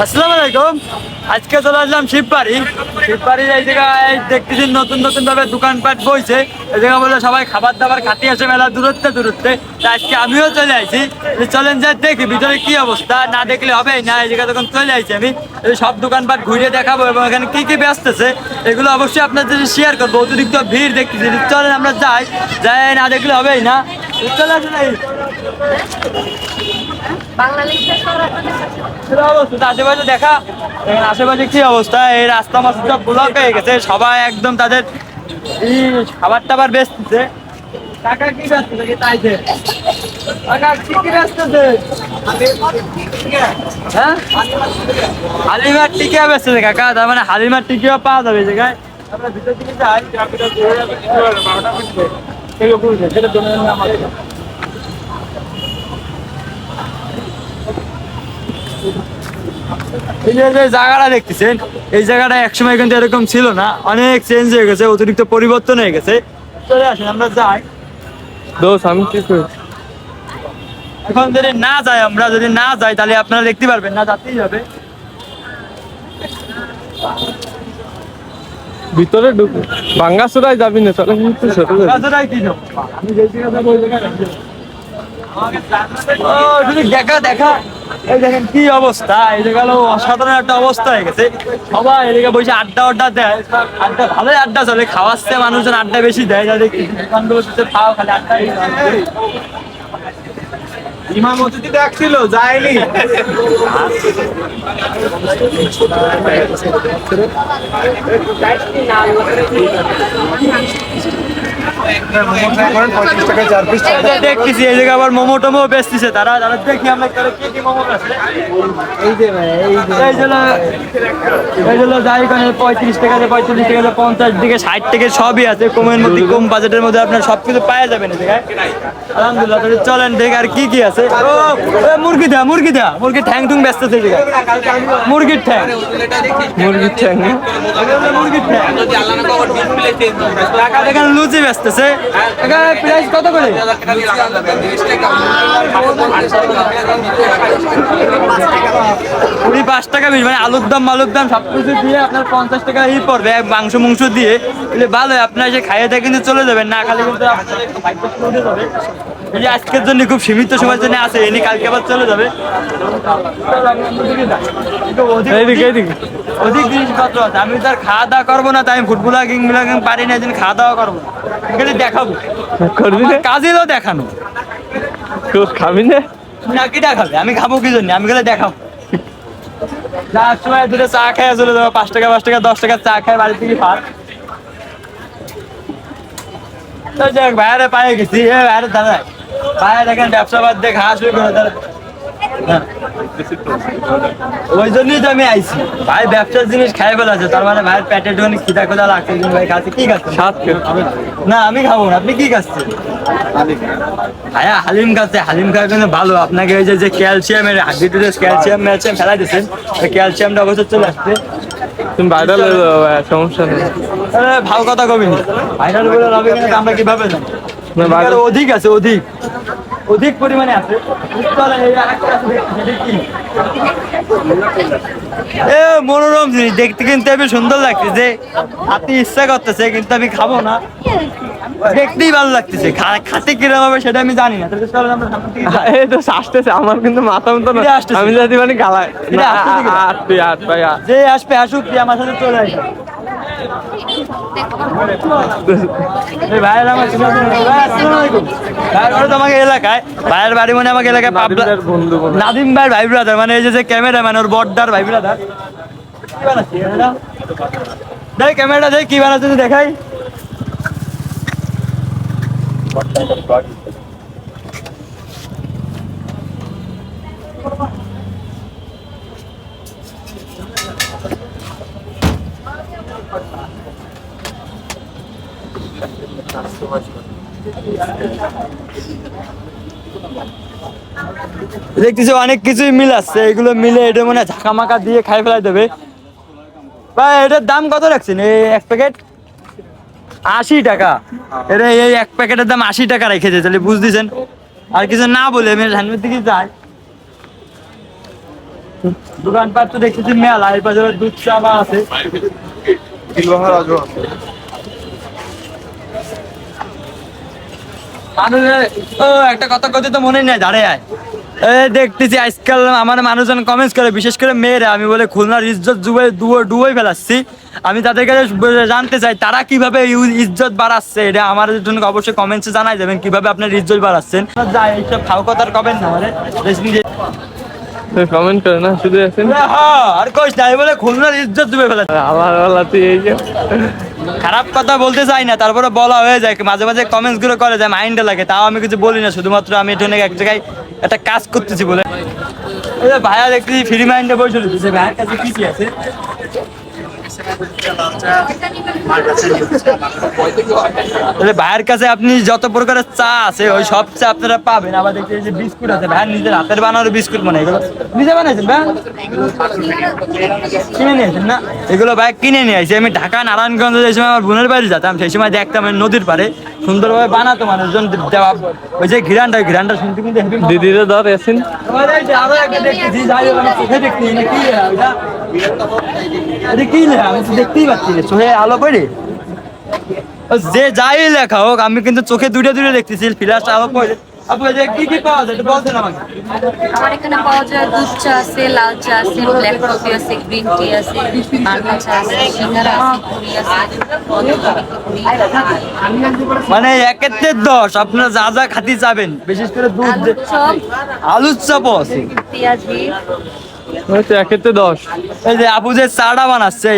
আসসালামু আলাইকুম। আজকে চলে আসলাম শিববাড়ির এই জায়গায় দেখতেছি নতুন নতুন ভাবে দোকানপাট বইছে। এই জায়গা বলে সবাই খাবার দাবার খাতে আসে মেলা দূরত্বে। আজকে আমিও চলে আসি, চলেন যাই দেখি ভিতরে কি অবস্থা, না দেখলে হবে না। এই জায়গা তখন চলে আসি আমি, সব দোকানপাট ঘুরে দেখাবো এবং এখানে কি কি ব্যস্তছে এগুলো অবশ্যই আপনাদের শেয়ার করবো। অতিরিক্ত ভিড় দেখতেছি, চলেন আমরা যাই, না দেখলে হবেই না। চলে আসুন। আশেপাশে দেখা, আশেপাশে কি অবস্থা, এই রাস্তা মাস্তা সব ব্লক হয়ে গেছে, সবাই একদম তাদের খাবার টাবার বেচতেছে। কাকা কি বেচতেছে তাইতে? কাকা কি বেচতেছে? হ্যাঁ, হালিমার টিকিয়া বেচতেছে কাকা। তার মানে হালিমার টিকিয়া পাওয়া যাবে এই জায়গায়। আমরা ভিতর দিকে যাই, এই যে জায়গাটা দেখতেছেন, এই জায়গাটা একসময় কিন্তু এরকম ছিল না, অনেক চেঞ্জ হয়ে গেছে, অতিরিক্ত পরিবর্তন হয়ে গেছে। চলে আসেন আমরা যাই। এখন যদি না যাই, আমরা যদি না যাই তাহলে আপনারা দেখতে পারবেন না, যাতেই হবে। ভিতরে ঢুকু ভাঙ্গাচোরায় যাবি না, তাহলে কিন্তু দেখা এই দেখেন কি অবস্থা, এই জায়গা অসাধারণ একটা অবস্থা হয়ে গেছে। সবাই এদিকে বসে আড্ডা দেয়, আড্ডা ভালোই আড্ডা চলে, খাওয়াচ্ছে মানুষজন, আড্ডা বেশি দেয়। যাদের দোকানগুলো খাওয়া খালি আড্ডা। ইমাম অতিথি দেখছিল যায়নি। দেখতেছি এই জায়গায় আবার মোমো টোমো বেচতেছে তারা। দেখি আমরা কি কি মোমো আছে। এই যে যাই এখানে 35 টাকা, 45 টাকা, 50 থেকে 60 টাকা সবই আছে। কমের মধ্যে, কম বাজেটের মধ্যে আপনার সবকিছু পাওয়া যাবেন এই জায়গায়। আলহামদুলিল্লাহ। চলেন দেখ আর কি কি আছে। মুরগি মুরগির ঠ্যাং টুং বেচতেছে এই জায়গায়। মুরগির ঠ্যাং টাকা দেখেন। লুচি বেচতেছে, প্রাইস কত করে? 5 টাকা 20, মানে আলুর দাম সবকিছু দিয়ে আপনার 50 টাকা পড়বে মাংস দিয়ে। ভালো, আপনার এসে খাইয়ে দিয়ে কিন্তু চলে যাবেন, না খালি কিন্তু এই যে আজকের জন্য খুব সীমিত সময়ের জন্য আছে, এনে কালকে আবার চলে যাবে। অধিক জিনিসপত্র আছে, আমি তো আর খাওয়া দাওয়া করবো না, তাই আমি ফুটবলাগিং পারি না, একদিন খাওয়া দাওয়া করবো না, দেখাবো কাজেও দেখানো। খাবি না কি দেখাবে? আমি খাবো কি জন্য? আমি গেলে দেখাবো। যার সময় ধরে চা খায় চলে যাবো, 5 টাকা 10 টাকা চা খায় বাড়ি থেকে ভাত। বাইরে পায়ে গেছি, বাইরে দাঁড়ায় বাইরে দেখেন ব্যবসা বাদ দিয়ে খাওয়া শুরু করে। ওই জন্যই তো আমি আইছি ভাই, ব্যবসার জিনিস খাই ফেলাছে, তার মানে ভাইয়ের পেটের জন্য খিদা খোদা লাগছে। ভাই খাচ্ছে কি খাচ্ছে? না আমি খাবো না। আপনি কি খাচ্ছেন? ভাইয়া হালিম খাচ্ছে। হালিম খাওয়া কিন্তু ভালো, আপনাকে ওই যে ক্যালসিয়ামের হাড্ডি টুডে ক্যালসিয়াম ফেলাই দিচ্ছেন, ক্যালসিয়ামটা অবশ্য চলে আসছে। তুমি ভাইরাল সমস্যা নেই, ভালো কথা কবি ভাইরাল বলে হবে কিন্তু আমরা কিভাবে জানি? অধিক আছে, অধিক পরিমাণে আছে। মনোরম জিনিস দেখতে কিন্তু আমি সুন্দর লাগতেছে, হাতে ইচ্ছা করতেছে, কিন্তু আমি খাবো না, দেখতেই ভালো লাগতেছে। খাতে কিরকম হবে সেটা আমি জানি না। আসতেছে আমার কিন্তু মাথা মতো না, আমি যদি মানে গালায় যে আসবে আসুক, আমার সাথে চলে আসবে। আমাকে এলাকায় ভাইয়ের বাড়ি, মানে আমাকে এলাকায় নাদিম ভাইয়ের ভাই ব্রাদার, মানে এই যে ক্যামেরা, মানে ওর বড়দার ভাই ব্রাদার। দেখ ক্যামেরাটা দেখ কি বানাচ্ছে দেখাই। দেখতেছি অনেক কিছুই মিল আছে, এগুলো মিলে এটা মনে হয় ঝাঁকা মাকা দিয়ে খাই ফেলাই দেবে। ভাই এটার দাম কত রাখছেন? এই এক প্যাকেট 80 টাকা। এটা এই এক প্যাকেটের দাম 80 টাকা রেখেছে, তাহলে বুঝতেছেন। আর কিছু না বলে আমি সামনের দিকে যাই। দোকানপাট তো দেখতেছি মেলা, এই পাশে দুধ চা বা আছে। মানুষের একটা কথা কথা তো মনে নেই, দাঁড়ে আয়। দেখতেছি আজকাল আমার মানুষজন কমেন্টস করে, বিশেষ করে মেয়েরা, আমি বলে খুলনার ইজ্জত ডুবই ফেলাচ্ছি। আমি তাদের কাছে জানতে চাই তারা কিভাবে ইজ্জত বাড়াচ্ছে, এটা আমার জন্য অবশ্যই কমেন্টসে জানাই যাবেন কিভাবে আপনার ইজ্জত বাড়াচ্ছেন। যাই এইসব খাও কথার কবেন না মানে কমেন্ট করে না শুধু আছেন। আর কইস না, বলে খুলনার ইজ্জত ডুবে ফেলাচ্ছে। আমার বেলা তুই এই যে খারাপ কথা বলতে চাই না, তারপরে বলা হয়ে যায়, মাঝে মাঝে কমেন্টস গুলো করে যায়, মাইন্ডে লাগে। তাও আমি কিছু বলি না, শুধুমাত্র আমি এটা এক জায়গায় একটা কাজ করতেছি বলে। এই যে ভাইয়া দেখতেছি ফ্রি মাইন্ডে বসে রয়েছে, ভাইয়ের কাছে কি কি আছে? ভাইয়ের কাছে আপনি যত প্রকারের চা আছে ওই সব চা আপনারা পাবেন। আবার দেখতে যে বিস্কুট আছে, ভাইয়ের নিজের হাতের বানানো বিস্কুট মনে হয়, এগুলো নিজে বানাইছেন ভাই? কিনে নিয়েছেন না? এগুলো ভাই কিনে নিয়ে আসছি আমি। ঢাকা নারায়ণগঞ্জে যে সময় আমার বোনের বাড়ি যেতাম, সেই সময় দেখতাম নদীর পাড়ে সুন্দরভাবে বানাতো মানুষজন। ওই যে ঘিরানটা শুনতে কিন্তু দিদিরা ধর আছেন। আরো একটা দেখতেছি, যাই হোক আমি চোখে দেখছি না, কি লেখা ওইটা? এটা কি লেখা আমি তো দেখতেই পাচ্ছি না, চোখে আলো পড়ে। যে যাই লেখা হোক, আমি কিন্তু চোখে দুটো দেখতেছি, ফ্ল্যাশটা আলো পড়ে। আপু যে কি কি পাওয়া যায় একটু বলতেন আমাকে। আমার এখানে পাওয়া যায় দুধ চা আছে, লাল চা আছে, ব্ল্যাক কফি আছে, গ্রিন টি আছে, পান্না চা আছে, সিঙ্গারা আছে, পুরি আছে, মানে একের 10 আপনারা যা যা খাতি যাবেন, বিশেষ করে দুধ, আলুর চাপও আছে, পেঁয়াজি, একেতে 10। এই যে আপু যে চাটা বানাচ্ছে,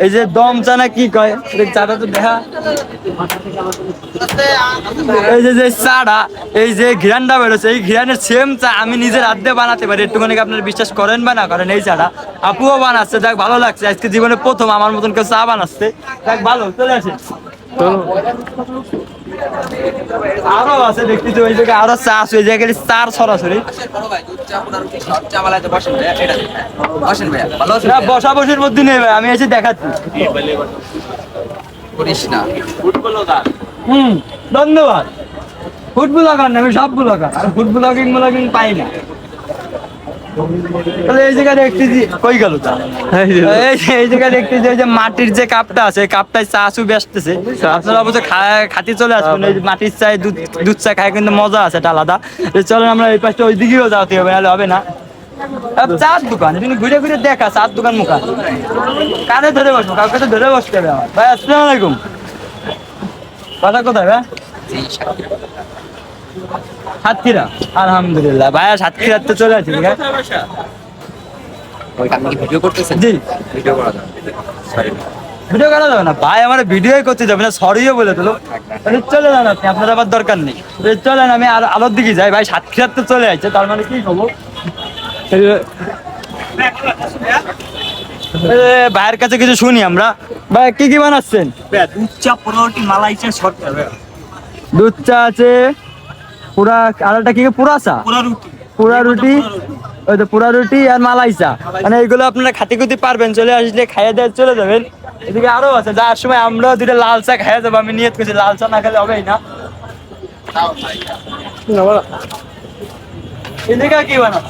এই যে দম চা না কি কয়, চাটা তো দেখা। এই যে চাটা, এই যে ঘিরানটা বেরোচ্ছে, এই ঘিরানের সেম চা আমি নিজের হাত দিয়ে বানাতে পারি। একটুখানি আপনারা বিশ্বাস করেন বা না করেন, এই চাটা আপুও বানাচ্ছে। যাক ভালো লাগছে, আজকে জীবনে প্রথম আমার মতন কেউ চা বানাচ্ছে। যাক ভালো, চলে আসে। আরো আছে দেখতেছি ওই জায়গায়, আরো চা আছে ওই জায়গায়, চার সরাসরি বসা বসির মধ্যে নেই ভাই, আমি এসে দেখাচ্ছি। ধন্যবাদ। ফুড ব্লগার না, আমি সব ব্লগার, আর ফুড ব্লগিং পাই না। তাহলে এই জায়গায় দেখতেছি কই গেল তা? এই জায়গায় দেখতেছি ওই যে মাটির যে কাপটা আছে, কাপটায় চা চু বেচতেছে। আপনারা অবশ্য খাতি চলে আসবেন, এই মাটির চায় দুধ চা খায় কিন্তু মজা আছে, এটা আলাদা। চলেন আমরা এই পাশটা ওই দিকেও যাওয়াতে হবে, নাহলে হবে না। চার দোকান তুমি ঘুরে ঘুরে দেখা, চার দোকান মুখা কানে ধরে বসবো, কাউকে তো ধরে বসতে হবে আমার। ভাই আসসালামু আলাইকুম, কথা কোথায় ভাই? সাতক্ষীরা, আলহামদুলিল্লাহ। ভাইয়া সাতক্ষীরাতে চলে আসি। ভিডিও করতেছেন? জি, ভিডিও করা যাবে? ভিডিও করা যাবে না ভাই, আমার ভিডিওই করতে যাবে না, সরিও বলে দিল। চলে যান আপনি, আপনার আবার দরকার নেই। চলেন আমি আর আলোর দিকে যাই। ভাই সাতক্ষীরাতে চলে আসছে, তার মানে কি খবর? ভাইয়ের কাছে কিছু শুনি আমরা। ভাই কি কি বানাচ্ছেন? দুধ চা, পোড়াটি, মালাই চা, শর্টকাট। দুধ চা আছে, পুরা আরেকটা কি পুরা চা, পুরা রুটি, ওই তো পুরা রুটি আর মালাই চা। মানে এইগুলো আপনারা খাতি খুতি পারবেন, চলে আসলে খাইয়ে দিয়ে চলে যাবেন। এদিকে আরো আছে, যাওয়ার সময় আমরাও দুটো লাল চা খাইয়ে যাবো। আমি নিয়ত করছি লাল চা না খেলে হবেই না। এই জায়গা কি বানা,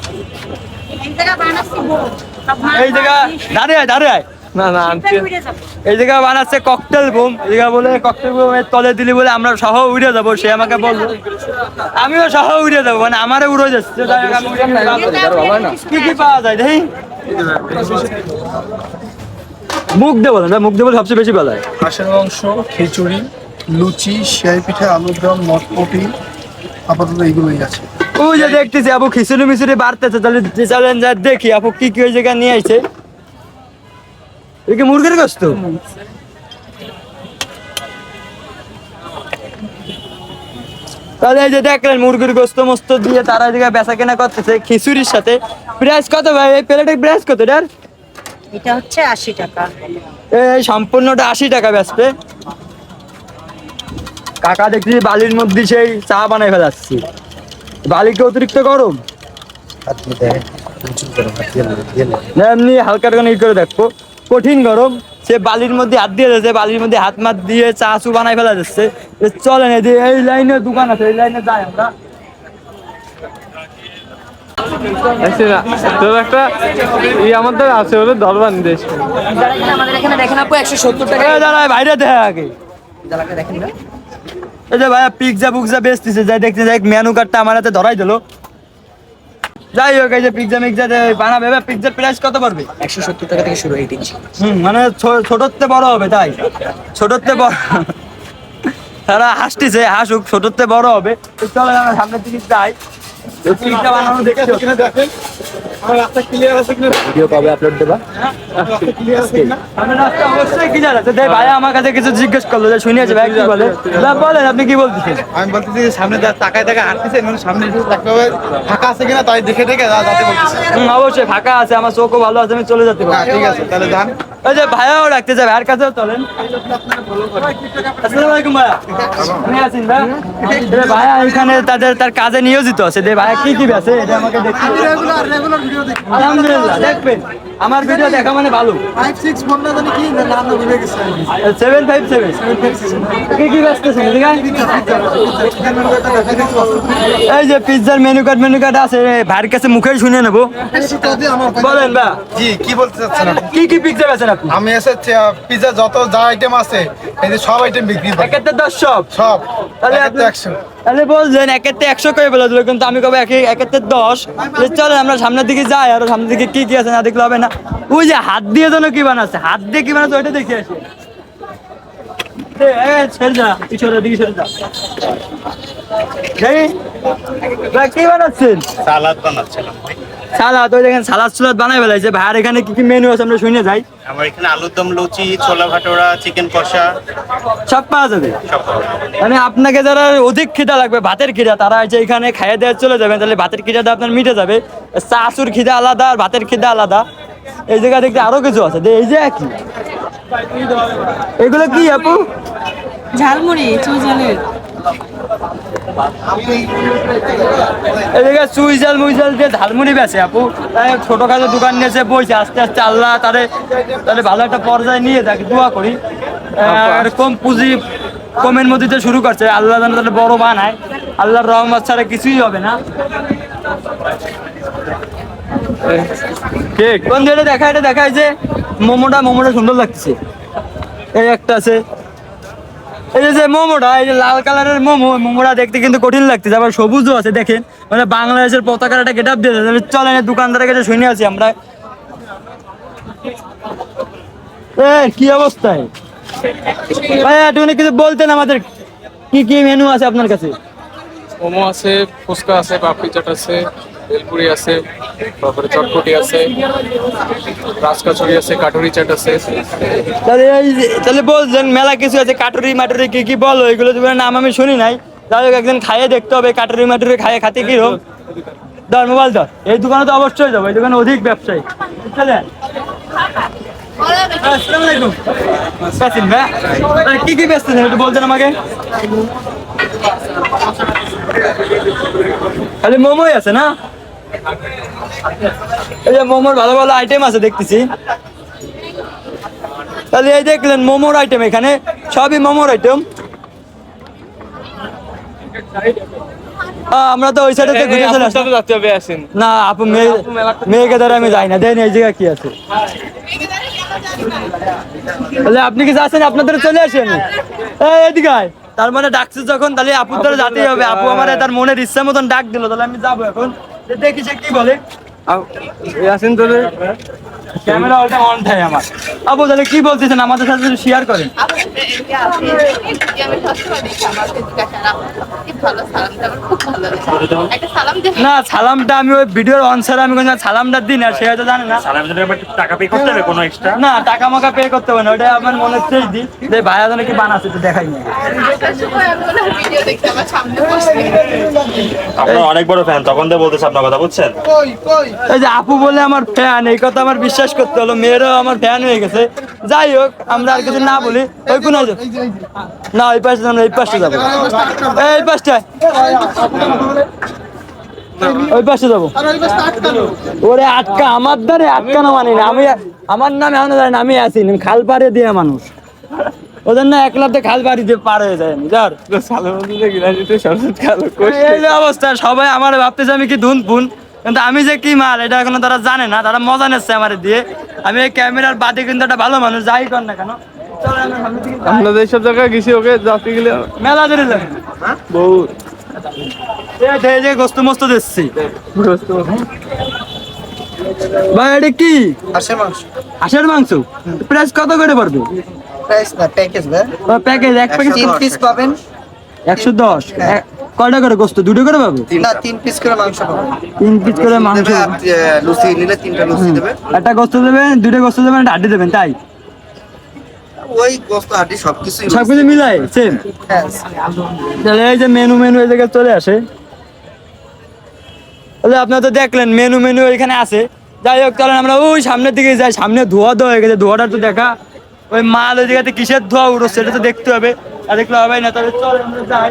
এই জায়গা দাঁড়িয়ে না না আনছি। এই জায়গা বানাচ্ছে ককটেল বুম। এই জায়গা বলে ককটেল বুমের তলে দিলি বলে আমরা সহ উড়ে যাবো। সে আমাকে বললো, আমিও সহ উড়ে যাবো, মানে আমারও উড়ে যাচ্ছে। কি কি পাওয়া যায় দেখি, মুখ দিয়ে বলেন, মুখ দিয়ে বলে সবচেয়ে বেশি পাওয়া যায়। হাঁসের মাংস, খিচুড়ি, লুচি, সিয়াই পিঠা, আলুর দম, মটপটি, আপাতত এইগুলোই আছে। ওই যে দেখতেছি আপু খিচুড়ি মিচুড়ি বাড়তেছে, তাহলে চলেন যা দেখি আপু কি কি ওই জায়গা নিয়ে আইছে। মুরগির গোস্ত, তাহলে এই যে দেখলেন মুরগির গোস্ত মস্ত দিয়ে তারা জায়গায় বেচা কেনা করতেছে খিচুড়ির সাথে। প্রাইস কত ভাই এই প্লেটের প্রাইস কত? এটা হচ্ছে 80 টাকা। এই সম্পূর্ণটা 80 টাকা বেচবে। কাকা দেখছি বালির মধ্যে সেই চা বানাই ফেলাচ্ছি। বালি কি অতিরিক্ত গরম? না এমনি হালকা ই করে দেখবো, কঠিন গরম। সে বালির মধ্যে হাত দিয়ে যাচ্ছে, বালির মধ্যে হাত মাত দিয়ে চা চু বানাই ফেলা যাচ্ছে। চলেন এই লাইনে দোকান আছে, এই লাইনে যাই আমরা। তোর একটা আমাদের আছে ওদের দরবার দেশ। আমাদের এখানে দেখেন আপু 170 টাকা। দাঁড়ায় বাইরে দেখা আগে এই যে ভাইয়া পিৎজা বুকজা বেচতেছে, যাই দেখতে যাই মেনু কার্ডটা আমার হাতে ধরাই দিল। যাই হোক, এই যে পিৎজা মিক্সা বানাবে, পিৎজার প্রাইস কত পড়বে? 170 টাকা থেকে শুরু 8 ইঞ্চি। মানে ছোটতে বড় হবে, তাই ছোটতে বড় তারা হাসতেছে, হাসুক, ছোটতে বড় হবে। চলো আমরা সামনের দিকে যাই, পিৎজা বানানো দেখছি। ভিডিও কবে আপলোড দেবা? অবশ্যই ক্লিয়ার আছে। ভাই আমার কাছে কিছু জিজ্ঞেস করলো, যে শুনিয়েছে ভাই কি বলে, বলেন আপনি কি বলতেছেন? আমি বলতেছি সামনে তাকায় তাকায় হাঁটতেছে, মানে সামনে দেখতে হবে ফাঁকা আছে কিনা, তাই দেখে দেখে যাতে বলতেছে। অবশ্যই ফাঁকা আছে, আমার চোখও ভালো আছে, আমি চলে যেতে পারি। ঠিক আছে, তাহলে যান। ওই যে ভাইয়াও রাখতে যাবে, ভাইয়ের কাছেও চলেন। আসসালামু আলাইকুম ভাইয়া, আপনি আছেন ভাই? ভাইয়া এখানে তার কাজে নিয়োজিত আছে। ভাইয়া কি কি আছে এটা আমাকে দেখতে রেগুলার ভিডিও দেখি। আলহামদুলিল্লাহ, দেখবেন আমার ভিডিও দেখা মানে ভালো। 56 ফোন না জানি কি নাম ভুলে গেছি। 757 কি কি ব্যস্তেছেন এদিকে? এই যে পিৎজার মেনু কার্ড আছে, ভাইয়ের কাছে মুখে শুনে নেবো। বলেন ভাই, জি, কি বলতে চাচ্ছেন আপনি? কি কি পিৎজা বেছেন আপনি? আমি এসেছি পিজা যত যা আইটেম আছে এই যে সব আইটেম বিক্রি করি। একেতে 10 সব। তাহলে একেতে আপনি 100। তাহলে বলছেন একেতে 100 করে বলে দিল, কিন্তু আমি কবে একেতে 10। চলেন আমরা সামনের দিকে যাই, আর সামনের দিকে কি কি আছে না দেখলে হবে না। ওই যে হাত দিয়ে যেন কি বানাচ্ছে, হাত দিয়ে কি বানাচ্ছে ওইটা দেখে আসি। ছেড়ে যা, পিছনের দিকে ছেড়ে যা। কি বানাচ্ছেন? সালাদ বানাচ্ছিলাম ভাই। সালাদ, ওই দেখেন সালাদ বানাই ফেলাইছে। ভাইয়ার এখানে কি কি মেনু আছে আমরা শুনে যাই। আমার এখানে আলুর দম, লুচি, ছোলা ভাটোরা, চিকেন কষা সব পাওয়া যাবে। সব পাওয়া যায়। মানে আপনাকে যারা অধিক খিদা লাগবে, ভাতের খিদা, তারা যে এখানে খাইয়ে দেওয়া চলে যাবেন, তাহলে ভাতের খিদাটা আপনার মিটে যাবে। চাচুর খিদা আলাদা আর ভাতের খিদা আলাদা। এই জায়গা দেখতে আরো কিছু আছে, এই যে কি এগুলো কি আপু? ঝালমুড়ি চুইঝালের। এই জায়গায় সুইজাল মুইজাল দিয়ে ঝালমুড়ি বেছে আপু। ছোটখাটো দোকান নিয়েছে, বইছে। আস্তে আস্তে আল্লাহ তাহলে ভালো একটা পর্যায়ে নিয়ে যাক, দোয়া করি। আর কম পুঁজি কমের মধ্যে যে শুরু করছে, আল্লাহ যেন তাহলে বড় বানায়। আল্লাহর রহমত ছাড়া কিছুই হবে না। কেক কোন দিকে এটা দেখায় যে মোমোটা সুন্দর লাগতেছে। এই একটা আছে, এই যে মোমোটা, এই যে লাল কালারের মোমোটা দেখতে কিন্তু কঠিন লাগতেছে, আবার সবুজও আছে। দেখেন মানে বাংলাদেশের পতাকার একটা গেট আপ দিয়ে চলেন দোকানদারের কাছে শুনে আছি আমরা। কি অবস্থায় ভাই, তুমি কিছু বলতেন আমাদের, কি কি মেনু আছে আপনার কাছে? মোমো আছে, ফুচকা আছে, পাপড়ি চাট আছে, বেলপুরি আছে, তারপরে চটপটি আছে, রাজকাচুরি আছে, কাটুরি চাট আছে। তাহলে বলছেন মেলা কিছু আছে, কাটুরি মাটুরি কি কি বলো, এগুলো তোমার নাম আমি শুনি নাই। যাই হোক, একদিন খাইয়ে দেখতে হবে কাটুরি মাটুরি খাতে কিরকম। ধর মোবাইল ধর, এই দোকানে তো অবশ্যই যাবো, এই দোকানে অধিক ব্যবসায়ী। চলেন। আসসালামু আলাইকুম। কাসিম ভাই, কি কি বেচতেছেন একটু বলতেন আমাকে? খালি মোমোই আছে না? এই যে মোমোর ভালো ভালো আইটেম আছে দেখতেছি। তাহলে এই দেখলেন মোমোর আইটেম, এখানে সবই মোমোর আইটেম। আমরা তো ওই সাইডে ঘুরে চলে আসলাম। যাচ্ছে হবে আসেন না আপু, মেয়েকে দ্বারা আমি যাই না। দেন এই জায়গা কি আছে? তাহলে আপনি কি যাচ্ছেন? আপনাদের চলে আসেন। এদিকে আয়। তার মানে ডাকছে যখন, তাহলে আপুর দ্বারা যেতেই হবে। আপু আমার তার মনের ইচ্ছা মতন ডাক দিল, তাহলে আমি যাবো এখন। দেখি সে কি বলে। আসেন তাহলে। ক্যামেরা ওটা অন থাকে আমার। আপু তাহলে কি বলতেছেন আমাদের সাথে শেয়ার করেন। না সালামটা আমি ওই ভিডিওর অনসারে আমি কোনো সালামটা দিই না, সে হয়তো জানে না। সালামের জন্য আবার টাকা পে করতে হবে কোনো এক্সট্রা? না টাকা মাকা পে করতে হবে না, ওটা আমার মনে চেয়ে দিই যে ভাইয়া জানে কি বানাচ্ছে তো দেখাই না। আপনার অনেক বড় ফ্যান, তখন তো বলতেছে আপনার কথা, বুঝছেন? এই যে আপু বলে আমার ফ্যান, এই কথা আমার বিশ্বাস করতে হলো। মেয়েরাও আমার ফ্যান হয়ে গেছে। যাই হোক, আমরা আর কিছু না বলি। ওই কোন না, ওই পাশে আমরা এই পাশে যাবো। এই পাশটায় ওই পাশে যাবো। ওরে আটকা, আমার দ্বারে আটকানো মানে না। আমি আমার নাম এখন জানি না, আমি আছি খাল পাড়ে দিয়ে মানুষ। ওদের না 1 লাখে খাল পাড়ি দিয়ে পার হয়ে যায়। যার সালের মধ্যে গিলাস দিতে সরস্বতী কালো এই যে অবস্থা, সবাই আমার ভাবতেছে আমি কি ধুন ফুন। কিন্তু আমি যে কি মাল এটা এখনো তারা জানে না, তারা মজা নিচ্ছে আমার দিয়ে। আমি এই ক্যামেরার বাদে কিন্তু একটা ভালো মানুষ, যাই কর না কেন। চলো আমরা সামনের দিকে যাই। আমরা যেসব জায়গায় গেছি ওকে যাতে গেলে মেলা ধরে যাবে বহু এই যে গোস্ত মস্ত দিচ্ছি ভাই, এটা কি হাঁসের মাংস হাঁসের মাংস? প্রাইস কত করে পড়বে? প্রাইস না প্যাকেজ ভাই, প্যাকেজ এক প্যাকেজ 3 পিস পাবেন। 110। কয়টা করে গোস্ত? দুটো করে পাবো? না 3 পিস করে মাংস পাবেন। 3 পিস করে মাংস। লুচি নিলে 3টা লুচি দেবে। একটা গোস্ত দেবেন, দুটো গোস্ত দেবেন, একটা হাড্ডি দেবেন, তাই ওই গোস্ত হাঁটি সবকিছুই সবকিছু মিলাই সেম। হ্যাঁ। তাহলে এই যে মেনু এই জায়গায় চলে আসে। তাহলে আপনারা তো দেখলেন মেনু এখানে আছে। যাই হোক, চলেন আমরা ওই সামনের দিকে যাই। সামনে ধোয়া হয়ে গেছে, ধোয়াটা তো দেখা। ওই মাল ওই জায়গাতে কিসের ধোয়া উঠো সেটা তো দেখতে হবে, আর দেখলে হবে না। তাহলে চল আমরা যাই।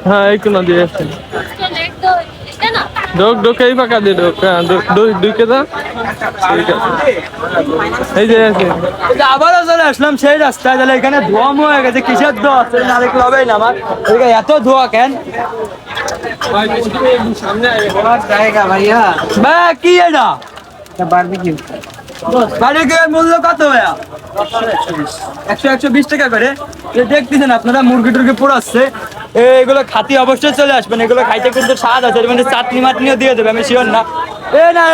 হ্যাঁ এই কোনো দিয়ে আসছে ঢোক এই পাকা দিয়ে ঢোক। হ্যাঁ ঢুকে যা। ঠিক আছে, এই যে আছে। এই যে আবারও চলে আসলাম সেই রাস্তায়। তাহলে এখানে ধোয়া হয়ে গেছে, কিসের ধোয়া আছে না দেখলে হবেই না আমার। এদিকে এত ধোয়া কেন সামনে জায়গা ভাইয়া ভাই? কি এটা বারবিকিউ বাড়ির মূল্য কত ভাইয়া? 120 টাকা করে। দেখতেছেন আপনারা মুরগি টুরগি পোড়াচ্ছে। এগুলো খাতি অবশ্যই চলে আসবেন, এগুলো খাইতে কিন্তু স্বাদ আছে। মানে চাটনি মাটনিও দিয়ে দেবে, আমি শিওর না। এ না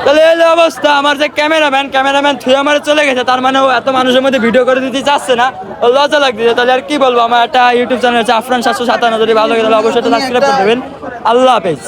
তাহলে এই অবস্থা। আমার যে ক্যামেরাম্যান থুয়ে আমার চলে গেছে, তার মানে ও এত মানুষের মধ্যে ভিডিও করে দিতে চাচ্ছে না, ও লজ্জা লাগতেছে। তাহলে আর কি বলবো, আমার একটা ইউটিউব চ্যানেল আছে আফরান 757, যদি ভালো লাগে তাহলে অবশ্যই সাবস্ক্রাইব করে দেবেন। আল্লাহ হাফেজ।